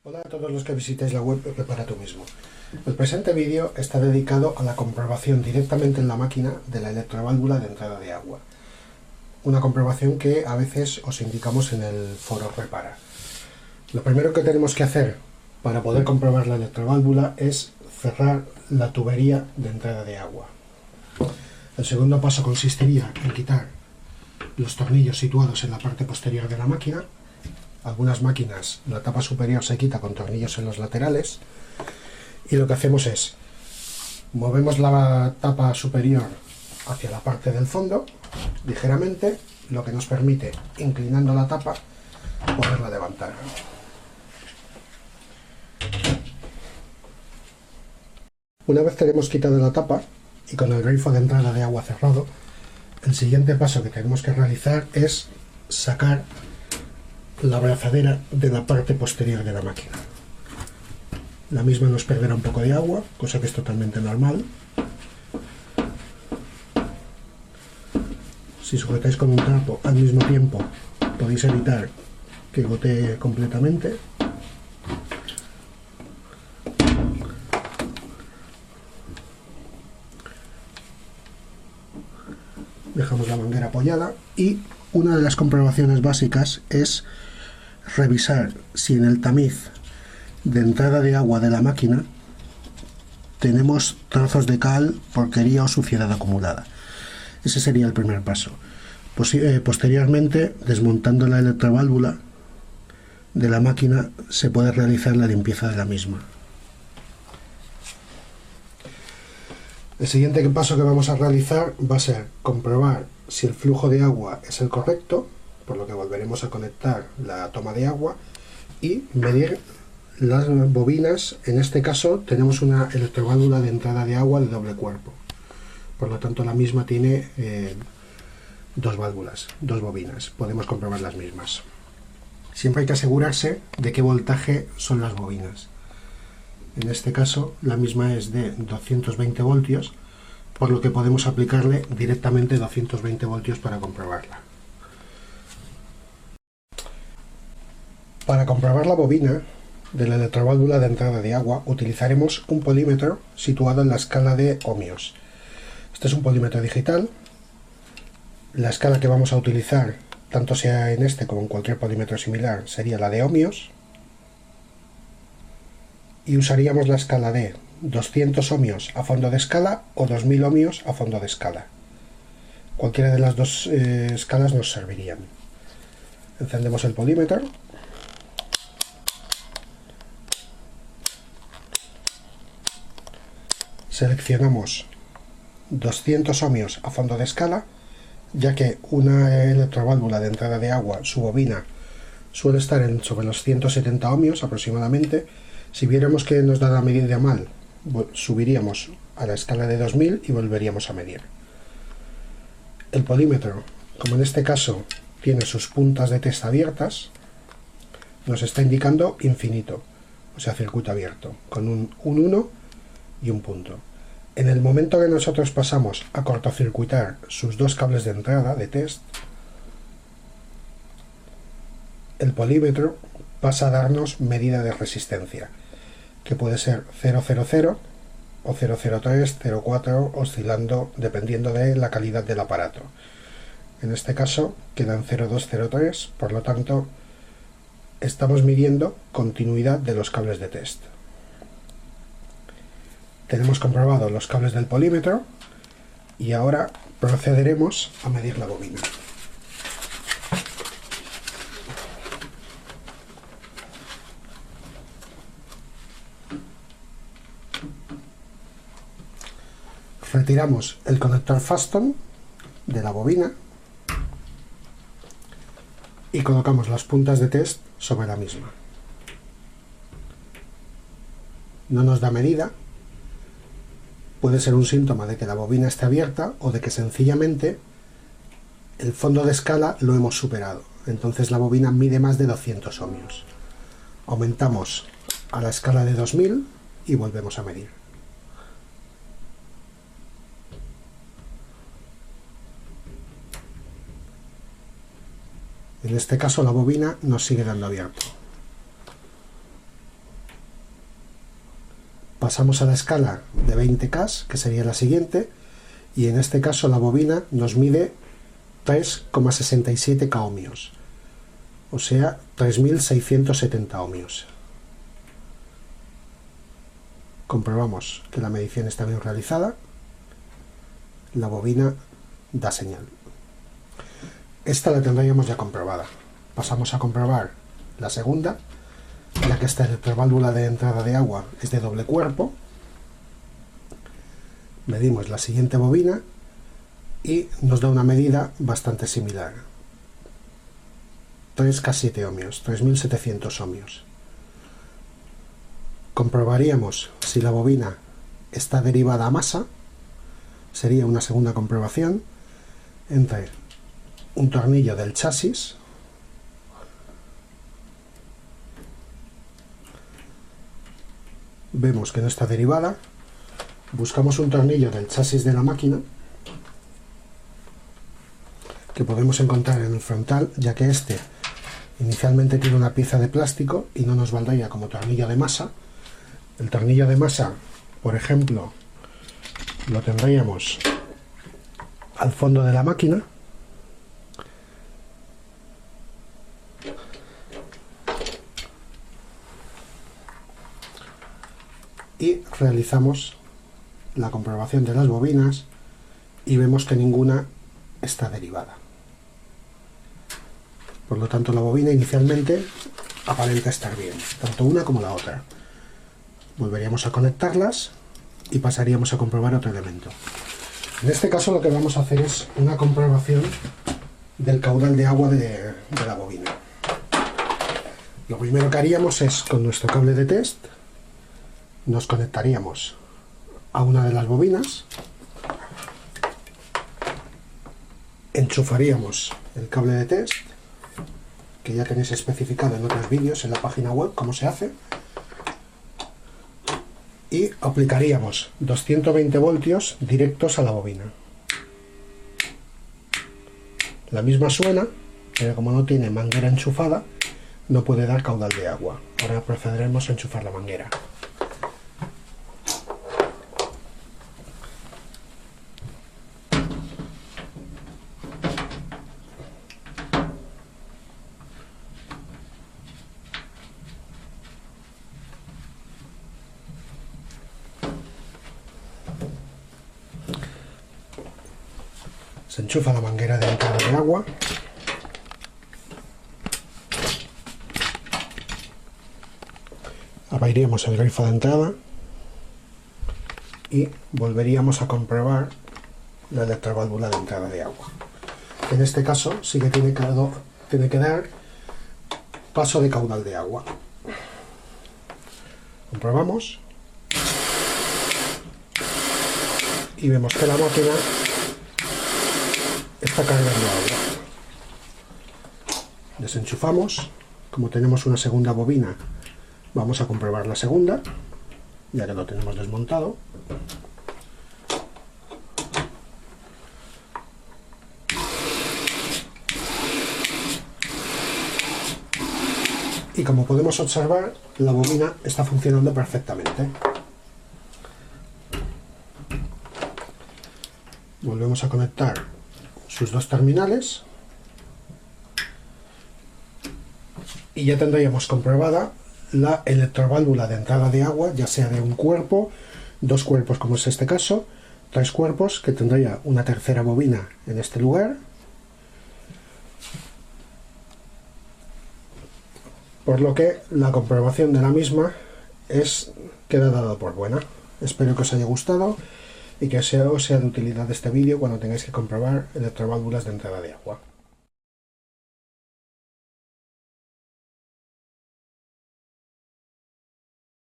Hola a todos los que visitéis la web Prepara tú mismo. El presente vídeo está dedicado a la comprobación directamente en la máquina de la electroválvula de entrada de agua. Una comprobación que a veces os indicamos en el foro Prepara. Lo primero que tenemos que hacer para poder comprobar la electroválvula es cerrar la tubería de entrada de agua. El segundo paso consistiría en quitar los tornillos situados en la parte posterior de la máquina. Algunas máquinas la tapa superior se quita con tornillos en los laterales y lo que hacemos es movemos la tapa superior hacia la parte del fondo ligeramente, lo que nos permite, inclinando la tapa, poderla levantar. Una vez que hemos quitado la tapa y con el grifo de entrada de agua cerrado, el siguiente paso que tenemos que realizar es sacar la abrazadera de la parte posterior de la máquina. La misma nos perderá un poco de agua, cosa que es totalmente normal. Si sujetáis con un trapo al mismo tiempo, podéis evitar que gotee completamente. Dejamos la manguera apoyada y una de las comprobaciones básicas es revisar si en el tamiz de entrada de agua de la máquina tenemos trozos de cal, porquería o suciedad acumulada. Ese sería el primer paso. Posteriormente, desmontando la electroválvula de la máquina, se puede realizar la limpieza de la misma. El siguiente paso que vamos a realizar va a ser comprobar si el flujo de agua es el correcto, por lo que volveremos a conectar la toma de agua y medir las bobinas. En este caso tenemos una electroválvula de entrada de agua de doble cuerpo, por lo tanto la misma tiene dos válvulas, dos bobinas. Podemos comprobar las mismas. Siempre hay que asegurarse de qué voltaje son las bobinas. En este caso la misma es de 220 voltios, por lo que podemos aplicarle directamente 220 voltios para comprobarla. Para comprobar la bobina de la electroválvula de entrada de agua utilizaremos un polímetro situado en la escala de ohmios. Este es un polímetro digital. La escala que vamos a utilizar, tanto sea en este como en cualquier polímetro similar, sería la de ohmios. Y usaríamos la escala de 200 ohmios a fondo de escala o 2000 ohmios a fondo de escala. Cualquiera de las dos escalas nos servirían. Encendemos el polímetro. Seleccionamos 200 ohmios a fondo de escala, ya que una electroválvula de entrada de agua, su bobina, suele estar sobre los 170 ohmios aproximadamente. Si viéramos que nos da la medida mal, subiríamos a la escala de 2000 y volveríamos a medir. El polímetro, como en este caso tiene sus puntas de test abiertas, nos está indicando infinito, o sea, circuito abierto, con un 1 y un punto. En el momento que nosotros pasamos a cortocircuitar sus dos cables de entrada de test, el polímetro pasa a darnos medida de resistencia, que puede ser 0,00 o 0,03, 0,4, oscilando dependiendo de la calidad del aparato. En este caso quedan 0,203, por lo tanto estamos midiendo continuidad de los cables de test. Tenemos comprobado los cables del polímetro y ahora procederemos a medir la bobina. Retiramos el conector Faston de la bobina y colocamos las puntas de test sobre la misma. No nos da medida. Puede ser un síntoma de que la bobina esté abierta o de que sencillamente el fondo de escala lo hemos superado. Entonces la bobina mide más de 200 ohmios. Aumentamos a la escala de 2000 y volvemos a medir. En este caso la bobina nos sigue dando abierto. Pasamos a la escala de 20K, que sería la siguiente, y en este caso la bobina nos mide 3,67 K ohmios, o sea, 3670 ohmios. Comprobamos que la medición está bien realizada, la bobina da señal. Esta la tendríamos ya comprobada. Pasamos a comprobar la segunda, ya que esta electroválvula de entrada de agua es de doble cuerpo. Medimos la siguiente bobina y nos da una medida bastante similar. 3K7 ohmios, 3700 ohmios. Comprobaríamos si la bobina está derivada a masa. Sería una segunda comprobación entre un tornillo del chasis vemos que no está derivada, buscamos un tornillo del chasis de la máquina que podemos encontrar en el frontal, ya que este inicialmente tiene una pieza de plástico y no nos valdría como tornillo de masa. El tornillo de masa, por ejemplo, lo tendríamos al fondo de la máquina. Y realizamos la comprobación de las bobinas y vemos que ninguna está derivada. Por lo tanto, la bobina inicialmente aparenta estar bien, tanto una como la otra. Volveríamos a conectarlas y pasaríamos a comprobar otro elemento. En este caso lo que vamos a hacer es una comprobación del caudal de agua de la bobina. Lo primero que haríamos es, con nuestro cable de test, nos conectaríamos a una de las bobinas, enchufaríamos el cable de test, que ya tenéis especificado en otros vídeos en la página web cómo se hace, y aplicaríamos 220 voltios directos a la bobina. La misma suena, pero como no tiene manguera enchufada, no puede dar caudal de agua. Ahora procederemos a enchufar la manguera. Se enchufa la manguera de entrada de agua. Abriríamos el grifo de entrada y volveríamos a comprobar la electroválvula de entrada de agua. En este caso sí que tiene que dar paso de caudal de agua. Comprobamos y vemos que la máquina está cargando agua. Desenchufamos. Como tenemos una segunda bobina, vamos a comprobar la segunda, ya que lo tenemos desmontado. Y como podemos observar, la bobina está funcionando perfectamente. Volvemos a conectar sus dos terminales y ya tendríamos comprobada la electroválvula de entrada de agua, ya sea de un cuerpo, dos cuerpos como es este caso, tres cuerpos, que tendría una tercera bobina en este lugar, por lo que la comprobación de la misma queda dada por buena. Espero que os haya gustado y que os sea de utilidad este vídeo cuando tengáis que comprobar electroválvulas de entrada de agua.